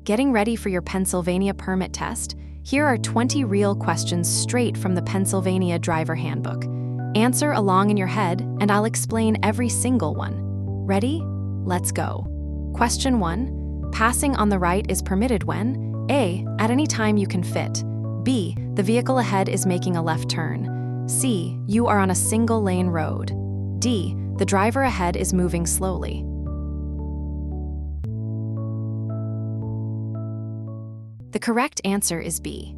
Getting ready for your Pennsylvania permit test? Here are 20 real questions straight from the Pennsylvania Driver Handbook. Answer along in your head, and I'll explain every single one. Ready? Let's go. Question 1. Passing on the right is permitted when A. At any time you can fit. B. The vehicle ahead is making a left turn. C. You are on a single-lane road. D. The driver ahead is moving slowly. The correct answer is B.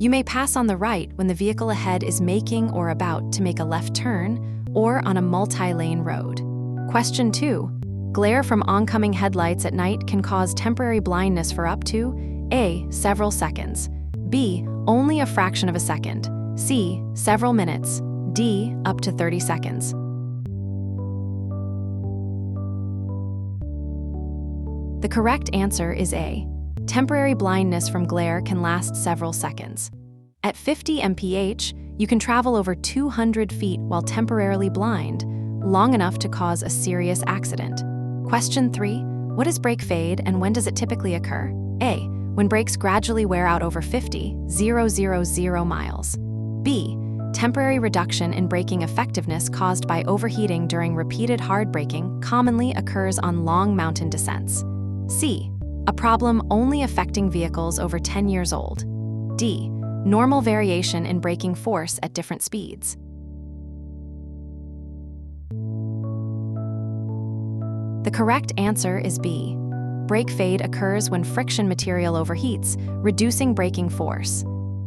You may pass on the right when the vehicle ahead is making or about to make a left turn or on a multi-lane road. Question 2. Glare from oncoming headlights at night can cause temporary blindness for up to A. Several seconds. B. Only a fraction of a second. C. Several minutes. D. Up to 30 seconds. The correct answer is A. Temporary blindness from glare can last several seconds. At 50 mph, you can travel over 200 feet while temporarily blind, long enough to cause a serious accident. Question 3. What is brake fade and when does it typically occur? A. When brakes gradually wear out over 50,000 miles. B. Temporary reduction in braking effectiveness caused by overheating during repeated hard braking commonly occurs on long mountain descents. C. A problem only affecting vehicles over 10 years old. D. Normal variation in braking force at different speeds. The correct answer is B. Brake fade occurs when friction material overheats, reducing braking force.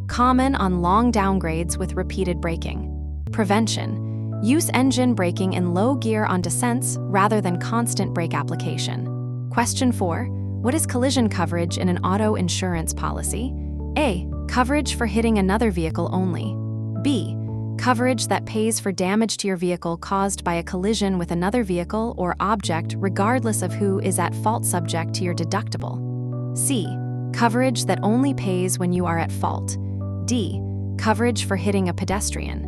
Common on long downgrades with repeated braking. Prevention. Use engine braking in low gear on descents rather than constant brake application. Question 4. What is collision coverage in an auto insurance policy? A. Coverage for hitting another vehicle only. B. Coverage that pays for damage to your vehicle caused by a collision with another vehicle or object regardless of who is at fault subject to your deductible. C. Coverage that only pays when you are at fault. D. Coverage for hitting a pedestrian.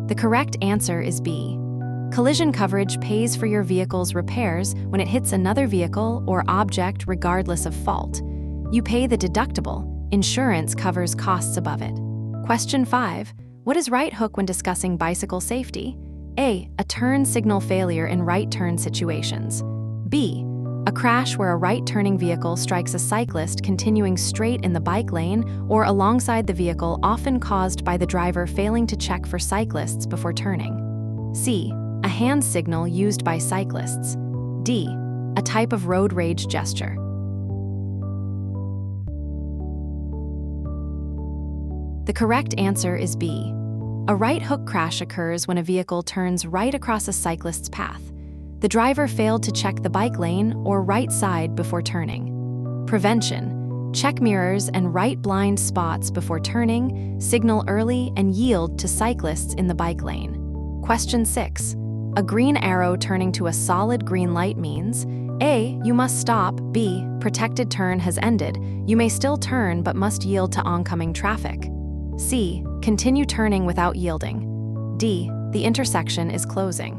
The correct answer is B. Collision coverage pays for your vehicle's repairs when it hits another vehicle or object regardless of fault. You pay the deductible. Insurance covers costs above it. Question 5. What is right hook when discussing bicycle safety? A. A turn signal failure in right turn situations. B. A crash where a right-turning vehicle strikes a cyclist continuing straight in the bike lane or alongside the vehicle, often caused by the driver failing to check for cyclists before turning. C. A hand signal used by cyclists. D. A type of road rage gesture. The correct answer is B. A right hook crash occurs when a vehicle turns right across a cyclist's path. The driver failed to check the bike lane or right side before turning. Prevention. Check mirrors and right blind spots before turning, signal early, and yield to cyclists in the bike lane. Question 6. A green arrow turning to a solid green light means A. You must stop. B. Protected turn has ended. You may still turn but must yield to oncoming traffic. C. Continue turning without yielding. D. The intersection is closing.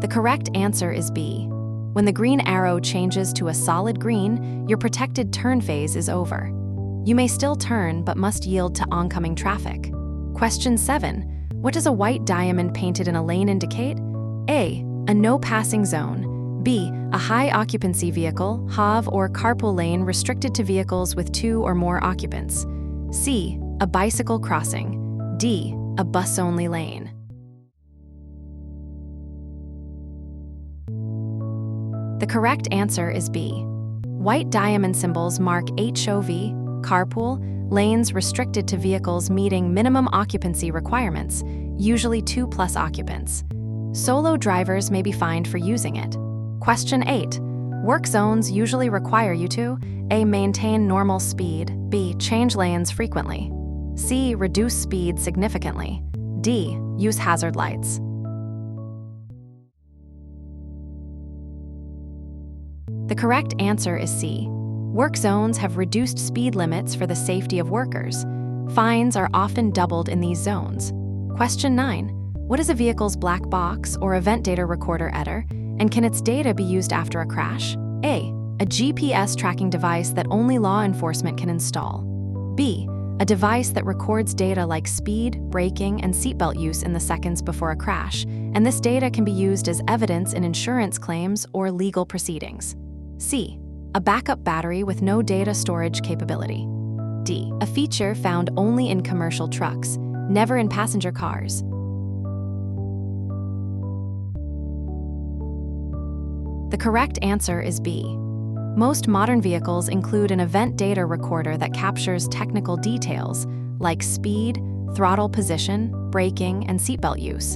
The correct answer is B. When the green arrow changes to a solid green, your protected turn phase is over. You may still turn but must yield to oncoming traffic. Question 7. What does a white diamond painted in a lane indicate? A. A no passing zone. B. A high occupancy vehicle, HOV or carpool lane restricted to vehicles with 2 or more occupants. C. A bicycle crossing. D. A bus-only lane. The correct answer is B. White diamond symbols mark HOV, carpool, lanes restricted to vehicles meeting minimum occupancy requirements, usually 2+ occupants. Solo drivers may be fined for using it. Question 8. Work zones usually require you to A. Maintain normal speed. B. Change lanes frequently. C. Reduce speed significantly. D. Use hazard lights. The correct answer is C. Work zones have reduced speed limits for the safety of workers. Fines are often doubled in these zones. Question 9. What is a vehicle's black box or event data recorder EDR, and can its data be used after a crash? A. A GPS tracking device that only law enforcement can install. B. A device that records data like speed, braking, and seatbelt use in the seconds before a crash, and this data can be used as evidence in insurance claims or legal proceedings. C. A backup battery with no data storage capability. D. A feature found only in commercial trucks, never in passenger cars. The correct answer is B. Most modern vehicles include an event data recorder that captures technical details like speed, throttle position, braking, and seatbelt use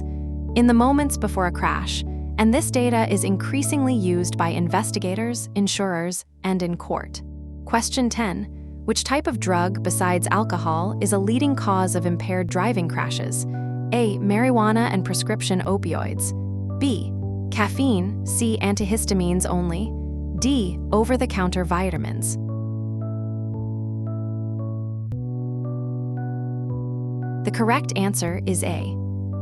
in the moments before a crash, and this data is increasingly used by investigators, insurers, and in court. Question 10. Which type of drug besides alcohol is a leading cause of impaired driving crashes? A. Marijuana and prescription opioids. B. Caffeine, C. Antihistamines only. D. Over-the-counter vitamins. The correct answer is A.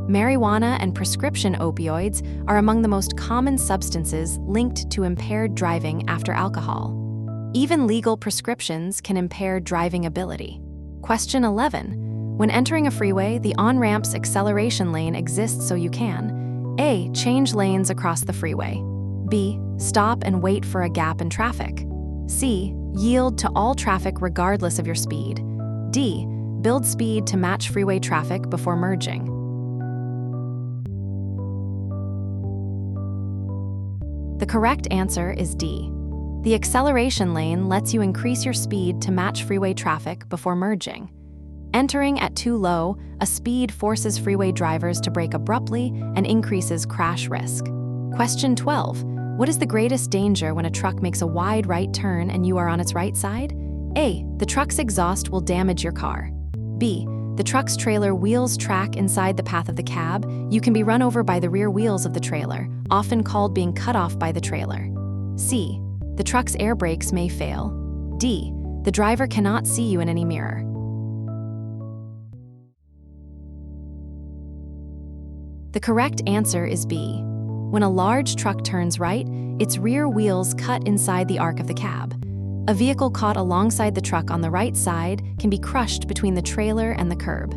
Marijuana and prescription opioids are among the most common substances linked to impaired driving after alcohol. Even legal prescriptions can impair driving ability. Question 11. When entering a freeway, the on-ramp's acceleration lane exists so you can A. Change lanes across the freeway. B. Stop and wait for a gap in traffic. C. Yield to all traffic regardless of your speed. D. Build speed to match freeway traffic before merging. The correct answer is D. The acceleration lane lets you increase your speed to match freeway traffic before merging. Entering at too low, a speed forces freeway drivers to brake abruptly and increases crash risk. Question 12. What is the greatest danger when a truck makes a wide right turn and you are on its right side? A. The truck's exhaust will damage your car. B. The truck's trailer wheels track inside the path of the cab. You can be run over by the rear wheels of the trailer, often called being cut off by the trailer. C. The truck's air brakes may fail. D. The driver cannot see you in any mirror. The correct answer is B. When a large truck turns right, its rear wheels cut inside the arc of the cab. A vehicle caught alongside the truck on the right side can be crushed between the trailer and the curb.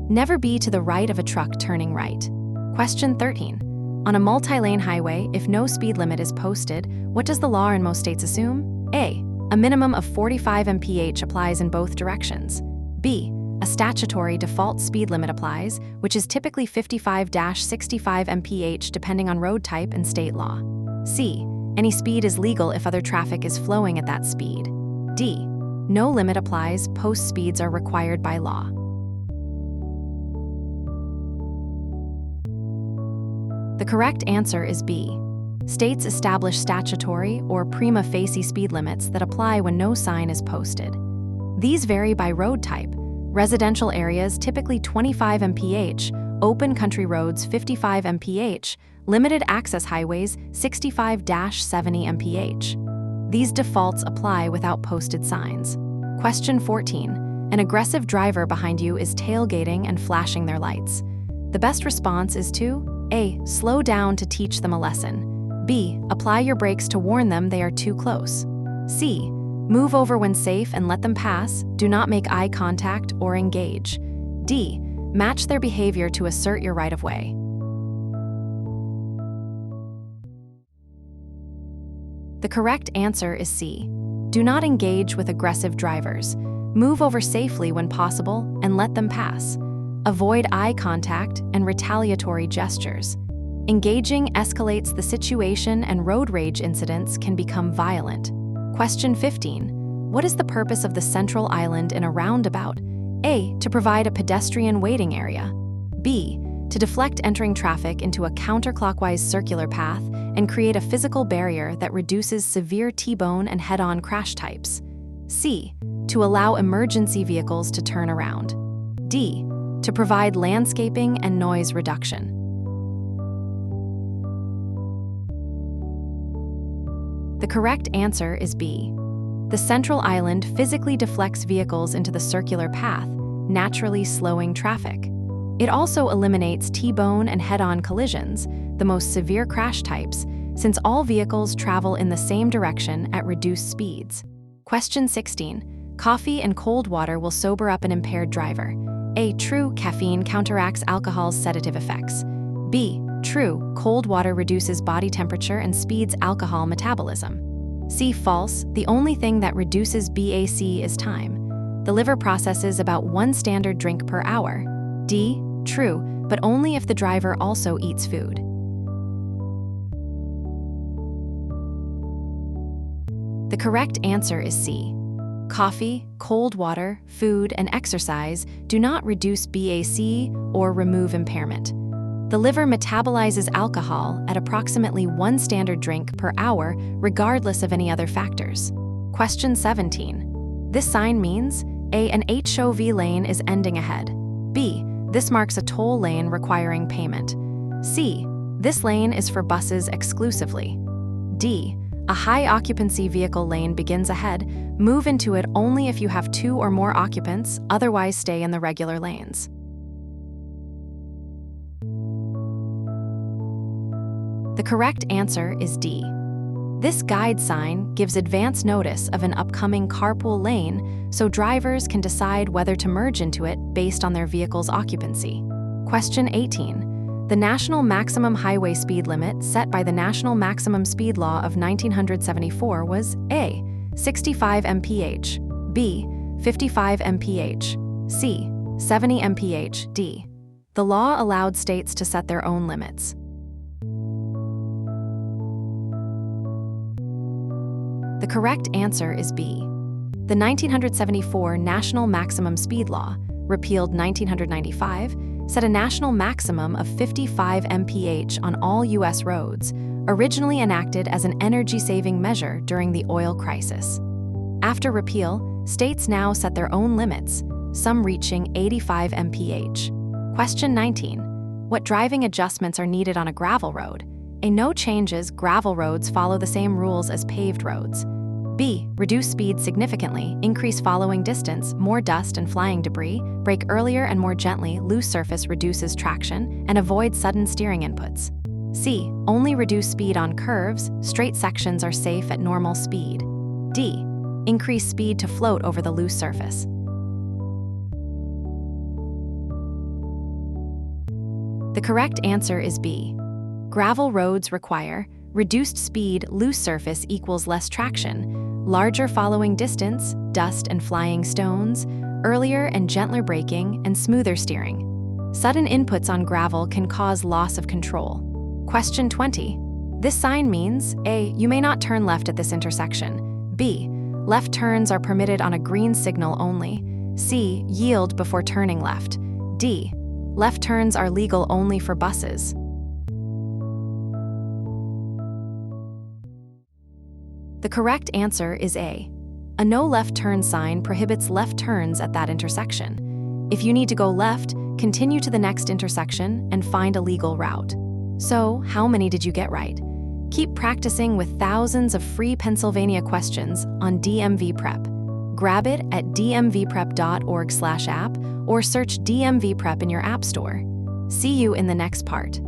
Never be to the right of a truck turning right. Question 13. On a multi-lane highway, if no speed limit is posted, what does the law in most states assume? A. A minimum of 45 mph applies in both directions. B. A statutory default speed limit applies, which is typically 55-65 mph depending on road type and state law. C. Any speed is legal if other traffic is flowing at that speed. D. No limit applies, post speeds are required by law. The correct answer is B. States establish statutory or prima facie speed limits that apply when no sign is posted. These vary by road type. Residential areas typically 25 mph, open country roads 55 mph, limited access highways 65-70 mph. These defaults apply without posted signs. Question 14. An aggressive driver behind you is tailgating and flashing their lights. The best response is to A. Slow down to teach them a lesson. B. Apply your brakes to warn them they are too close. C. Move over when safe and let them pass. Do not make eye contact or engage. D. Match their behavior to assert your right-of-way. The correct answer is C. Do not engage with aggressive drivers. Move over safely when possible and let them pass. Avoid eye contact and retaliatory gestures. Engaging escalates the situation and road rage incidents can become violent. Question 15. What is the purpose of the central island in a roundabout? A. To provide a pedestrian waiting area. B. To deflect entering traffic into a counterclockwise circular path and create a physical barrier that reduces severe T-bone and head-on crash types. C. To allow emergency vehicles to turn around. D. To provide landscaping and noise reduction. The correct answer is B. The central island physically deflects vehicles into the circular path, naturally slowing traffic. It also eliminates T-bone and head-on collisions, the most severe crash types, since all vehicles travel in the same direction at reduced speeds. Question 16. Coffee and cold water will sober up an impaired driver. A. True, caffeine counteracts alcohol's sedative effects. B. True, cold water reduces body temperature and speeds alcohol metabolism. C. False, the only thing that reduces BAC is time. The liver processes about 1 standard drink per hour. D. True, but only if the driver also eats food. The correct answer is C. Coffee, cold water, food, and exercise do not reduce BAC or remove impairment. The liver metabolizes alcohol at approximately 1 standard drink per hour, regardless of any other factors. Question 17. This sign means A. An HOV lane is ending ahead. B. This marks a toll lane requiring payment. C. This lane is for buses exclusively. D. A high-occupancy vehicle lane begins ahead. Move into it only if you have 2 or more occupants, otherwise stay in the regular lanes. The correct answer is D. This guide sign gives advance notice of an upcoming carpool lane, so drivers can decide whether to merge into it based on their vehicle's occupancy. Question 18. The national maximum highway speed limit set by the National Maximum Speed Law of 1974 was A. 65 mph, B. 55 mph, C. 70 mph, D. The law allowed states to set their own limits. The correct answer is B. The 1974 National Maximum Speed Law, repealed 1995, set a national maximum of 55 mph on all U.S. roads, originally enacted as an energy-saving measure during the oil crisis. After repeal, states now set their own limits, some reaching 85 mph. Question 19. What driving adjustments are needed on a gravel road? A. No changes, gravel roads follow the same rules as paved roads. B. Reduce speed significantly, increase following distance, more dust and flying debris, brake earlier and more gently, loose surface reduces traction, and avoid sudden steering inputs. C. Only reduce speed on curves, straight sections are safe at normal speed. D. Increase speed to float over the loose surface. The correct answer is B. Gravel roads require reduced speed, loose surface equals less traction, larger following distance, dust and flying stones, earlier and gentler braking, and smoother steering. Sudden inputs on gravel can cause loss of control. Question 20. This sign means A. You may not turn left at this intersection. B. Left turns are permitted on a green signal only. C. Yield before turning left. D. Left turns are legal only for buses. The correct answer is A. A no left turn sign prohibits left turns at that intersection. If you need to go left, continue to the next intersection and find a legal route. So, how many did you get right? Keep practicing with thousands of free Pennsylvania questions on DMV Prep. Grab it at dmvprep.org/app or search DMV Prep in your app store. See you in the next part.